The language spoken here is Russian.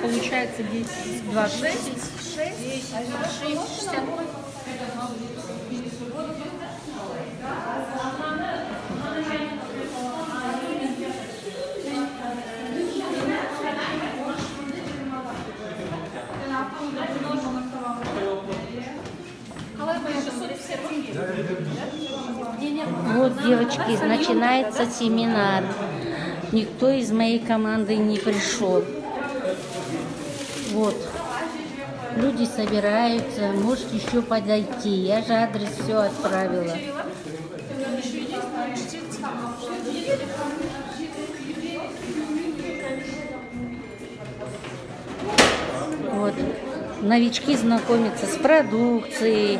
получается 10, 26. 60. Вот, девочки, начинается семинар. Никто из моей команды не пришел. Вот. Люди собираются, может еще подойти. Я же адрес все отправила. Вот. Новички знакомятся с продукцией.